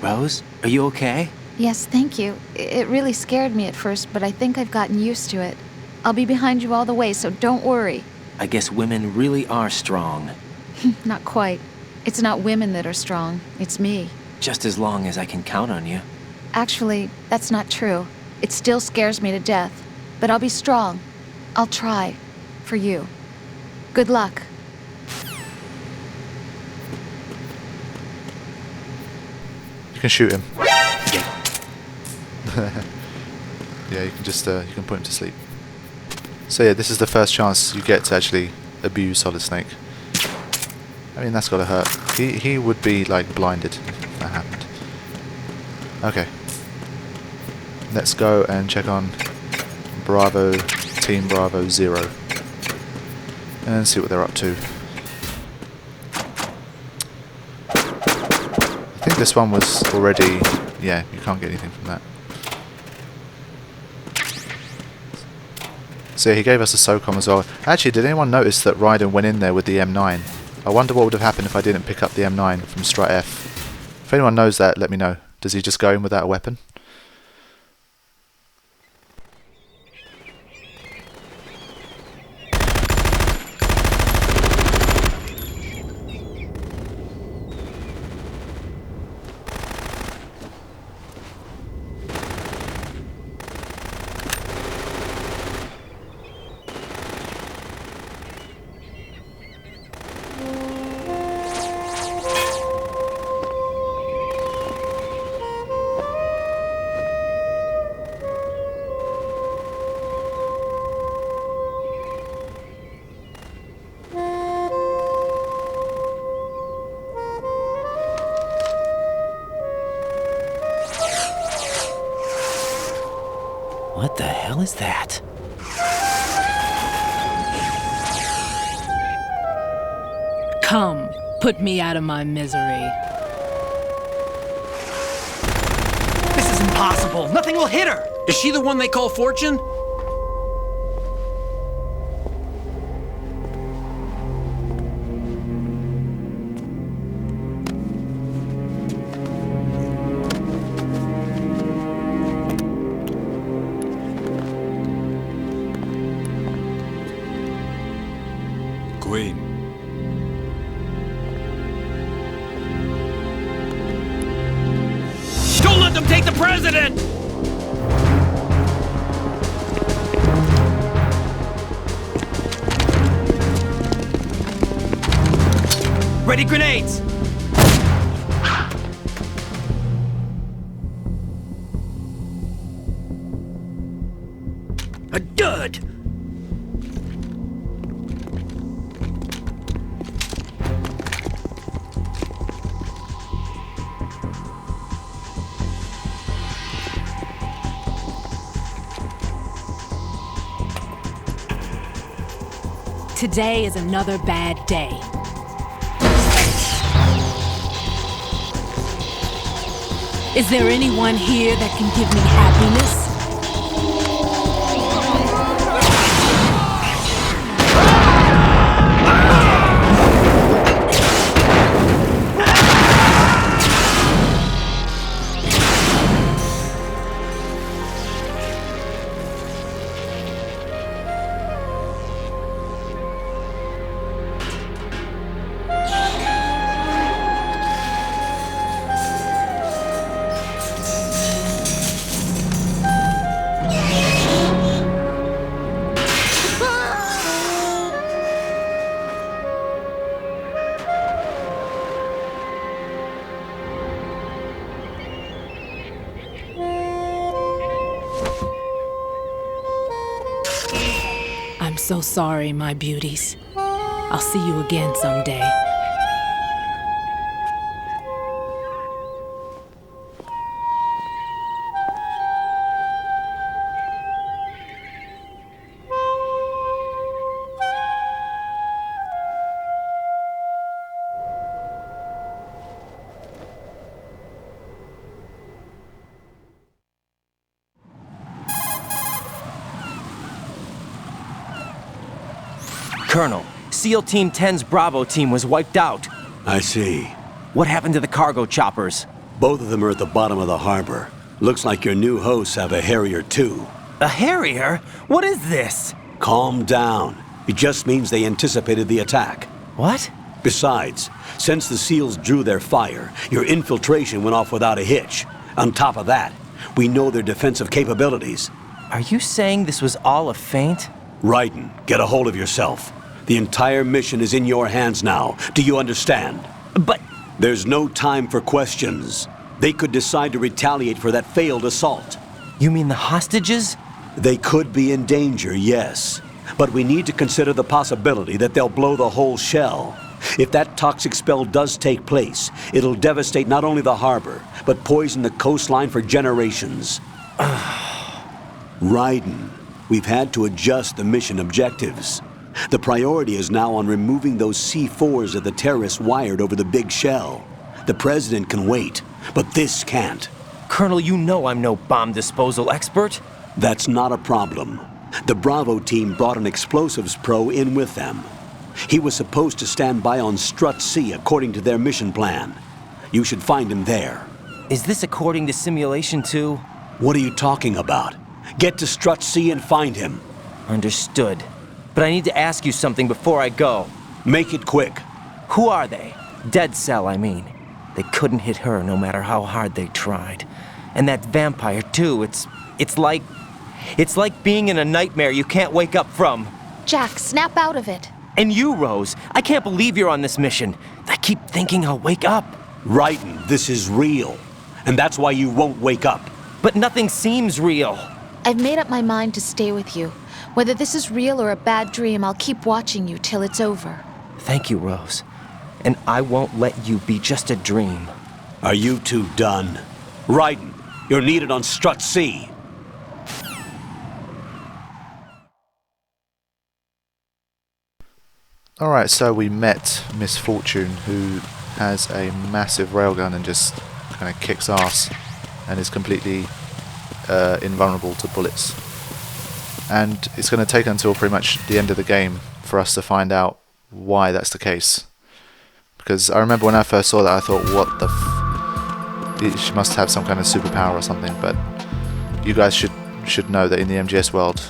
Rose, are you okay? Yes, thank you. It really scared me at first, but I think I've gotten used to it. I'll be behind you all the way, so don't worry. I guess women really are strong. Not quite. It's not women that are strong, it's me. Just as long as I can count on you. Actually, that's not true. It still scares me to death. But I'll be strong. I'll try. For you. Good luck. You can shoot him. Yeah. Yeah, you can just you can put him to sleep. So yeah, this is the first chance you get to actually abuse Solid Snake. I mean, that's gotta hurt. He would be like blinded if that happened. Okay. Let's go and check on Bravo, Team Bravo 0. And see what they're up to. I think this one was already... Yeah, you can't get anything from that. So he gave us a SOCOM as well. Actually, did anyone notice that Raiden went in there with the M9? I wonder what would have happened if I didn't pick up the M9 from Strut F. If anyone knows that, let me know. Does he just go in without a weapon? What the hell is that? Come, put me out of my misery. This is impossible. Nothing will hit her. Is she the one they call Fortune? Queen. Don't let them take the president! Ready grenades! A dud! Today is another bad day. Is there anyone here that can give me happiness? I'm so sorry, my beauties. I'll see you again someday. Colonel, SEAL Team 10's Bravo team was wiped out. I see. What happened to the cargo choppers? Both of them are at the bottom of the harbor. Looks like your new hosts have a Harrier too. A Harrier? What is this? Calm down. It just means they anticipated the attack. What? Besides, since the SEALs drew their fire, your infiltration went off without a hitch. On top of that, we know their defensive capabilities. Are you saying this was all a feint? Raiden, get a hold of yourself. The entire mission is in your hands now. Do you understand? But... There's no time for questions. They could decide to retaliate for that failed assault. You mean the hostages? They could be in danger, yes. But we need to consider the possibility that they'll blow the whole shell. If that toxic spell does take place, it'll devastate not only the harbor, but poison the coastline for generations. Raiden, we've had to adjust the mission objectives. The priority is now on removing those C4s that the terrorists wired over the big shell. The president can wait, but this can't. Colonel, you know I'm no bomb disposal expert. That's not a problem. The Bravo team brought an explosives pro in with them. He was supposed to stand by on Strut C according to their mission plan. You should find him there. Is this according to simulation too? What are you talking about? Get to Strut C and find him. Understood. But I need to ask you something before I go. Make it quick. Who are they? Dead Cell, I mean. They couldn't hit her no matter how hard they tried. And that vampire too, it's like being in a nightmare you can't wake up from. Jack, snap out of it. And you, Rose, I can't believe you're on this mission. I keep thinking I'll wake up. Raiden, this is real. And that's why you won't wake up. But nothing seems real. I've made up my mind to stay with you. Whether this is real or a bad dream, I'll keep watching you till it's over. Thank you, Rose. And I won't let you be just a dream. Are you two done? Raiden, you're needed on Strut C. Alright, so we met Miss Fortune, who has a massive railgun and just kind of kicks ass and is completely invulnerable to bullets. And it's going to take until pretty much the end of the game for us to find out why that's the case. Because I remember when I first saw that, I thought, what the she must have some kind of superpower or something, but you guys should know that in the MGS world,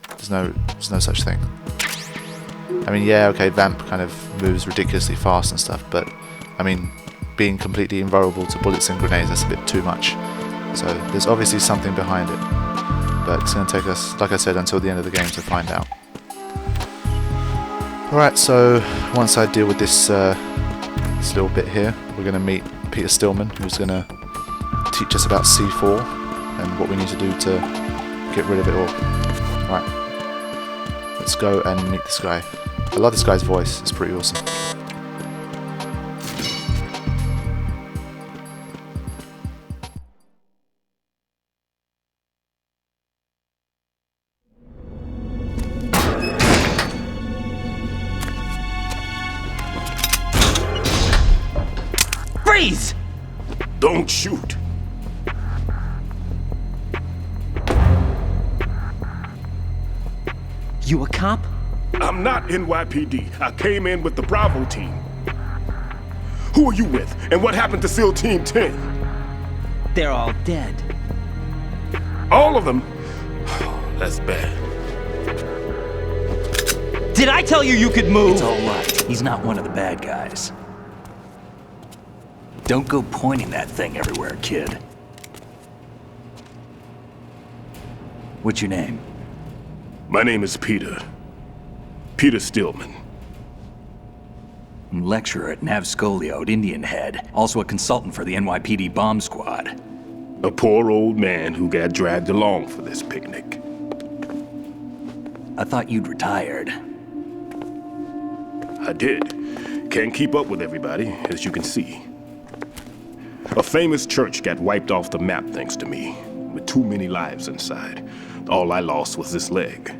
there's no such thing. I mean, yeah, okay, Vamp kind of moves ridiculously fast and stuff, but I mean, being completely invulnerable to bullets and grenades, that's a bit too much. So there's obviously something behind it, but it's going to take us, like I said, until the end of the game to find out. Alright, so once I deal with this little bit here, we're going to meet Peter Stillman, who's going to teach us about C4 and what we need to do to get rid of it all. Alright, let's go and meet this guy. I love this guy's voice, it's pretty awesome. Freeze! Don't shoot. You a cop? I'm not NYPD. I came in with the Bravo team. Who are you with? And what happened to SEAL Team 10? They're all dead. All of them? Oh, that's bad. Did I tell you you could move? It's all right. He's not one of the bad guys. Don't go pointing that thing everywhere, kid. What's your name? My name is Peter. Peter Stillman. Lecturer at Nav Scolio at Indian Head. Also a consultant for the NYPD bomb squad. A poor old man who got dragged along for this picnic. I thought you'd retired. I did. Can't keep up with everybody, as you can see. A famous church got wiped off the map thanks to me, with too many lives inside. All I lost was this leg.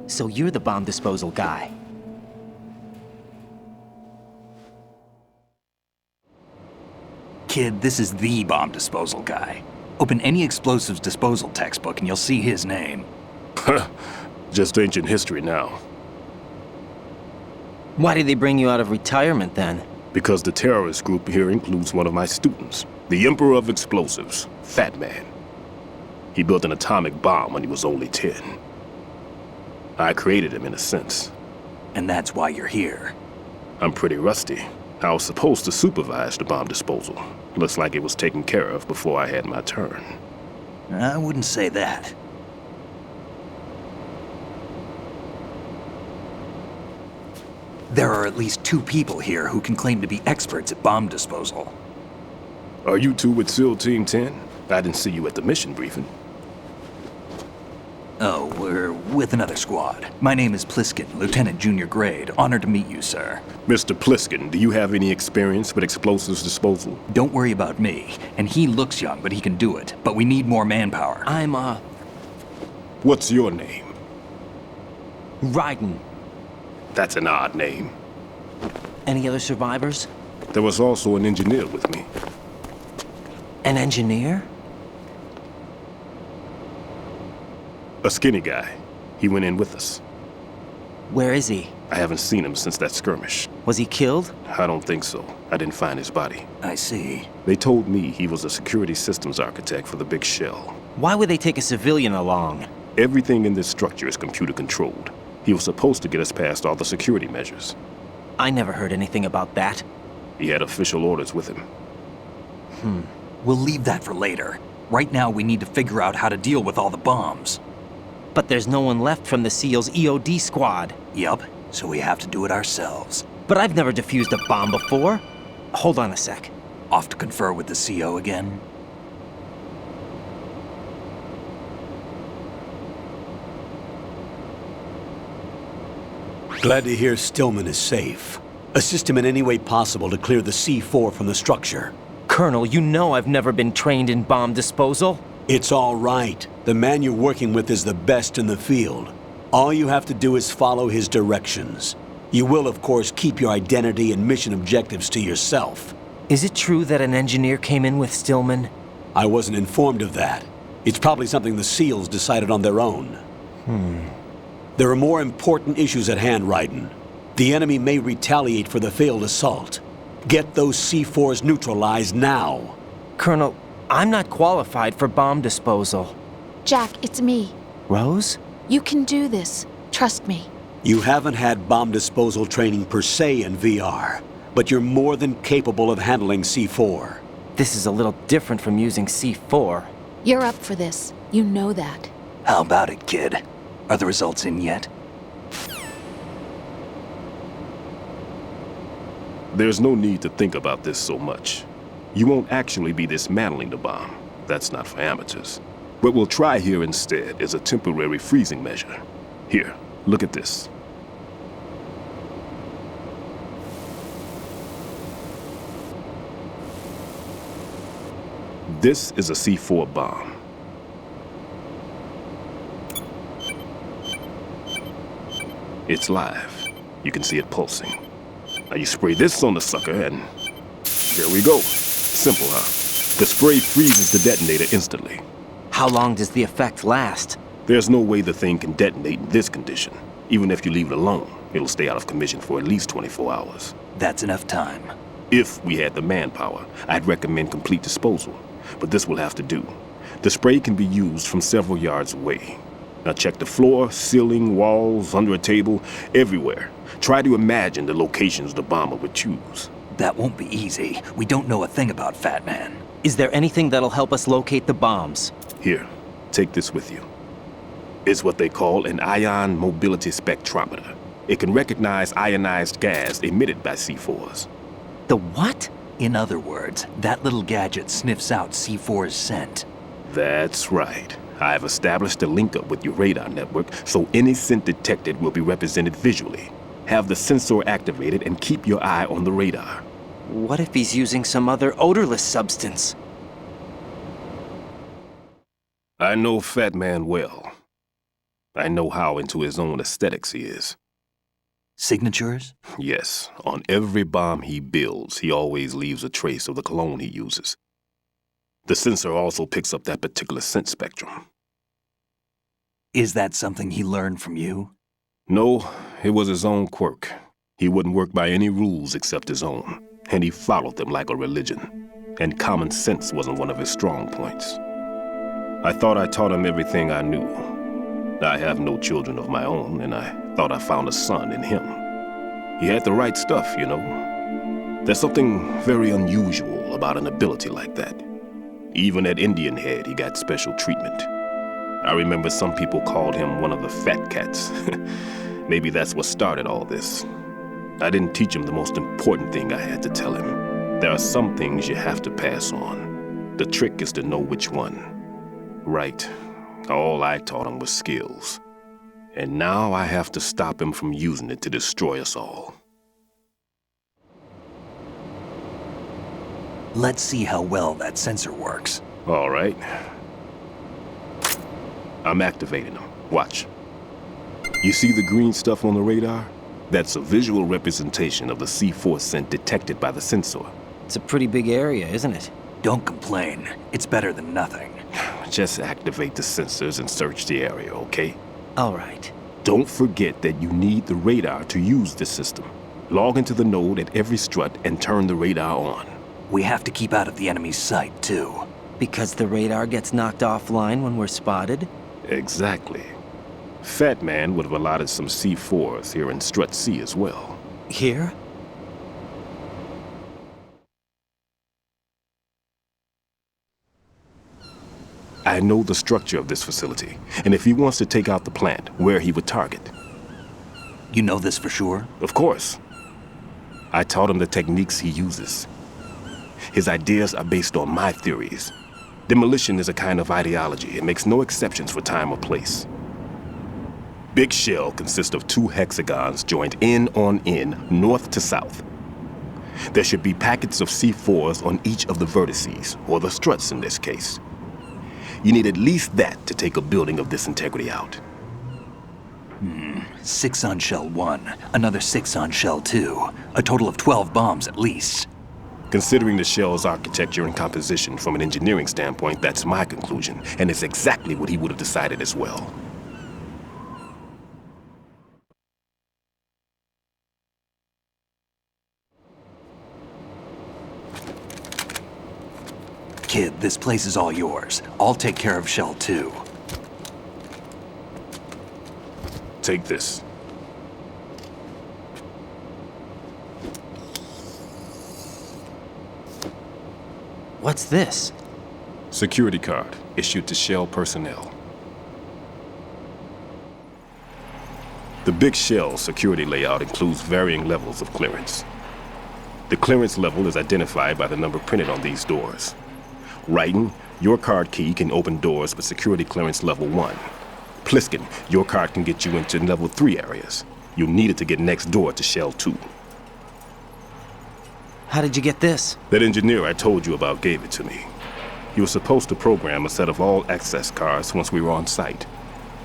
So you're the bomb disposal guy. Kid, this is the bomb disposal guy. Open any explosives disposal textbook and you'll see his name. Just ancient history now. Why did they bring you out of retirement then? Because the terrorist group here includes one of my students, the Emperor of Explosives, Fat Man. He built an atomic bomb when he was only 10. I created him in a sense. And that's why you're here. I'm pretty rusty. I was supposed to supervise the bomb disposal. Looks like it was taken care of before I had my turn. I wouldn't say that. There are at least 2 people here who can claim to be experts at bomb disposal. Are you two with SEAL Team 10? I didn't see you at the mission briefing. Oh, we're with another squad. My name is Pliskin, Lieutenant Junior Grade. Honored to meet you, sir. Mr. Pliskin, do you have any experience with explosives disposal? Don't worry about me. And he looks young, but he can do it. But we need more manpower. I'm, What's your name? Raiden. That's an odd name. Any other survivors? There was also an engineer with me. An engineer? A skinny guy. He went in with us. Where is he? I haven't seen him since that skirmish. Was he killed? I don't think so. I didn't find his body. I see. They told me he was a security systems architect for the big shell. Why would they take a civilian along? Everything in this structure is computer controlled. He was supposed to get us past all the security measures. I never heard anything about that. He had official orders with him. We'll leave that for later. Right now, we need to figure out how to deal with all the bombs. But there's no one left from the SEAL's EOD squad. Yup, so we have to do it ourselves. But I've never defused a bomb before. Hold on a sec. Off to confer with the CO again? Glad to hear Stillman is safe. Assist him in any way possible to clear the C4 from the structure. Colonel, you know I've never been trained in bomb disposal. It's all right. The man you're working with is the best in the field. All you have to do is follow his directions. You will, of course, keep your identity and mission objectives to yourself. Is it true that an engineer came in with Stillman? I wasn't informed of that. It's probably something the SEALs decided on their own. There are more important issues at hand, Raiden. The enemy may retaliate for the failed assault. Get those C4s neutralized now. Colonel, I'm not qualified for bomb disposal. Jack, it's me. Rose? You can do this. Trust me. You haven't had bomb disposal training per se in VR, but you're more than capable of handling C4. This is a little different from using C4. You're up for this. You know that. How about it, kid? Are the results in yet? There's no need to think about this so much. You won't actually be dismantling the bomb. That's not for amateurs. What we'll try here instead is a temporary freezing measure. Here, look at this. This is a C4 bomb. It's live. You can see it pulsing. Now you spray this on the sucker and there we go. Simple, huh? The spray freezes the detonator instantly. How long does the effect last? There's no way the thing can detonate in this condition. Even if you leave it alone, it'll stay out of commission for at least 24 hours. That's enough time. If we had the manpower, I'd recommend complete disposal. But this will have to do. The spray can be used from several yards away. Now check the floor, ceiling, walls, under a table, everywhere. Try to imagine the locations the bomber would choose. That won't be easy. We don't know a thing about Fat Man. Is there anything that'll help us locate the bombs? Here, take this with you. It's what they call an ion mobility spectrometer. It can recognize ionized gas emitted by C4s. The what? In other words, that little gadget sniffs out C4's scent. That's right. I've established a link-up with your radar network, so any scent detected will be represented visually. Have the sensor activated and keep your eye on the radar. What if he's using some other odorless substance? I know Fat Man well. I know how into his own aesthetics he is. Signatures? Yes, on every bomb he builds, he always leaves a trace of the cologne he uses. The sensor also picks up that particular scent spectrum. Is that something he learned from you? No, it was his own quirk. He wouldn't work by any rules except his own. and he followed them like a religion. And common sense wasn't one of his strong points. I thought I taught him everything I knew. I have no children of my own, and I thought I found a son in him. He had the right stuff, you know. There's something very unusual about an ability like that. Even at Indian Head, he got special treatment. I remember some people called him one of the fat cats. Maybe that's what started all this. I didn't teach him the most important thing I had to tell him. There are some things you have to pass on. The trick is to know which one. Right. All I taught him was skills. And now I have to stop him from using it to destroy us all. Let's see how well that sensor works. All right. I'm activating them. Watch. You see the green stuff on the radar? That's a visual representation of the C4 scent detected by the sensor. It's a pretty big area, isn't it? Don't complain. It's better than nothing. Just activate the sensors and search the area, okay? All right. Don't forget that you need the radar to use this system. Log into the node at every strut and turn the radar on. We have to keep out of the enemy's sight, too. Because the radar gets knocked offline when we're spotted? Exactly. Fat Man would have allotted some C4s here in Strut C as well. Here? I know the structure of this facility, and if he wants to take out the plant, where he would target. You know this for sure? Of course. I taught him the techniques he uses. His ideas are based on my theories. Demolition is a kind of ideology. It makes no exceptions for time or place. Big shell consists of 2 hexagons joined end on end, north to south. There should be packets of C4s on each of the vertices, or the struts in this case. You need at least that to take a building of this integrity out. 6 on shell 1, another 6 on shell 2. A total of 12 bombs at least. Considering the shell's architecture and composition from an engineering standpoint, that's my conclusion, and it's exactly what he would have decided as well. Kid, this place is all yours. I'll take care of shell 2. Take this. What's this? Security card issued to Shell personnel. The Big Shell security layout includes varying levels of clearance. The clearance level is identified by the number printed on these doors. Raiden, your card key can open doors with security clearance level 1. Pliskin, your card can get you into level 3 areas. You'll need it to get next door to Shell 2. How did you get this? That engineer I told you about gave it to me. He was supposed to program a set of all access cards once we were on site.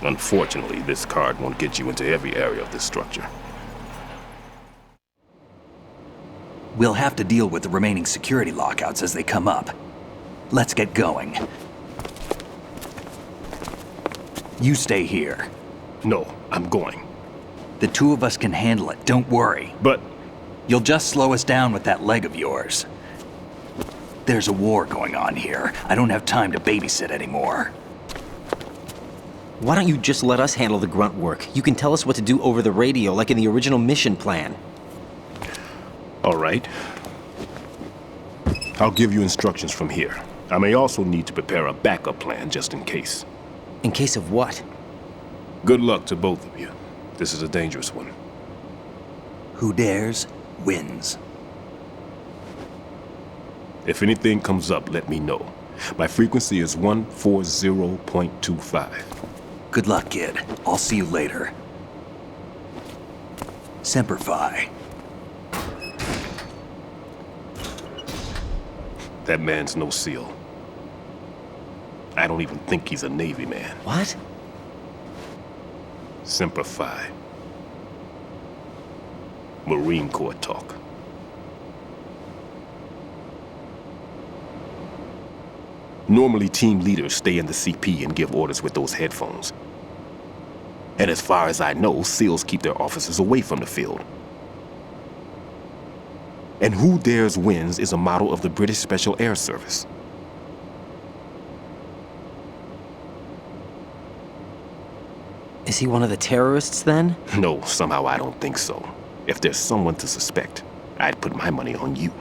Unfortunately, this card won't get you into every area of this structure. We'll have to deal with the remaining security lockouts as they come up. Let's get going. You stay here. No, I'm going. The 2 of us can handle it, don't worry. But You'll just slow us down with that leg of yours. There's a war going on here. I don't have time to babysit anymore. Why don't you just let us handle the grunt work? You can tell us what to do over the radio like in the original mission plan. all right. I'll give you instructions from here. I may also need to prepare a backup plan just in case. In case of what? Good luck to both of you. This is a dangerous one. Who dares, wins. If anything comes up, let me know. My frequency is 140.25. Good luck, kid. I'll see you later. Semper Fi. That man's no SEAL. I don't even think he's a Navy man. What? Semper Fi. Marine Corps talk. Normally, team leaders stay in the CP and give orders with those headphones. And as far as I know, SEALs keep their officers away from the field. And who dares wins is a model of the British Special Air Service. Is he one of the terrorists then? No, somehow I don't think so. If there's someone to suspect, I'd put my money on you.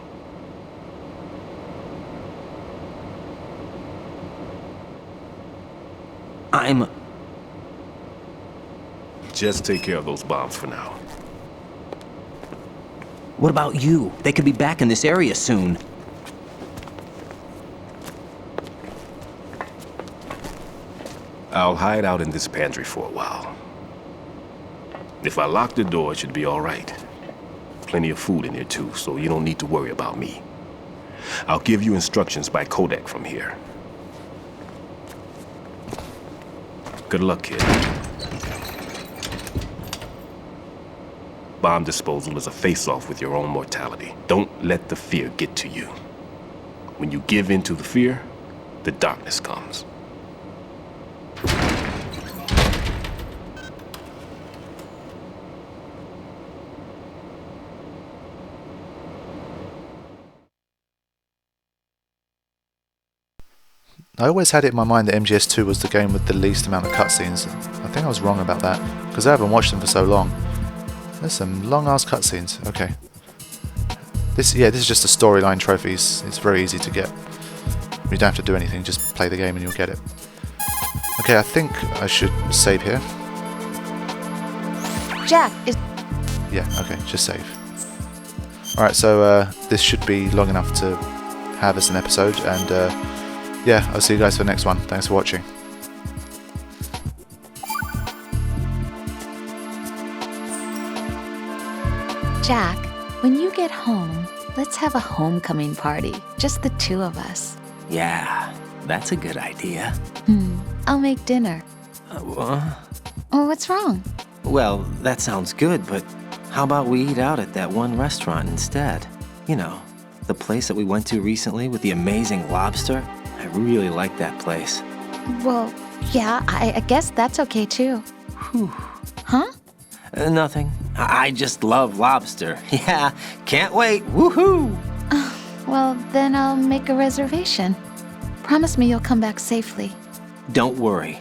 Just take care of those bombs for now. What about you? They could be back in this area soon. I'll hide out in this pantry for a while. If I lock the door, it should be all right. Plenty of food in here too, so you don't need to worry about me. I'll give you instructions by Kodak from here. Good luck, kid. Bomb disposal is a face-off with your own mortality. Don't let the fear get to you. When you give in to the fear, the darkness comes. I always had it in my mind that MGS2 was the game with the least amount of cutscenes. I think I was wrong about that, because I haven't watched them for so long. There's some long-ass cutscenes. Okay. This is just a storyline trophies. It's very easy to get. You don't have to do anything, just play the game and you'll get it. Okay, I think I should save here. Jack, is... Yeah, okay, just save. Alright, so this should be long enough to have as an episode, and yeah, I'll see you guys for the next one. Thanks for watching. Jack, when you get home, let's have a homecoming party. Just the two of us. Yeah, that's a good idea. I'll make dinner. Oh, what's wrong? Well, that sounds good, but how about we eat out at that one restaurant instead? You know, the place that we went to recently with the amazing lobster. I really like that place. Well, yeah, I guess that's okay too. Whew. Huh? Nothing. I just love lobster. Yeah, can't wait. Woohoo! Well, then I'll make a reservation. Promise me you'll come back safely. Don't worry.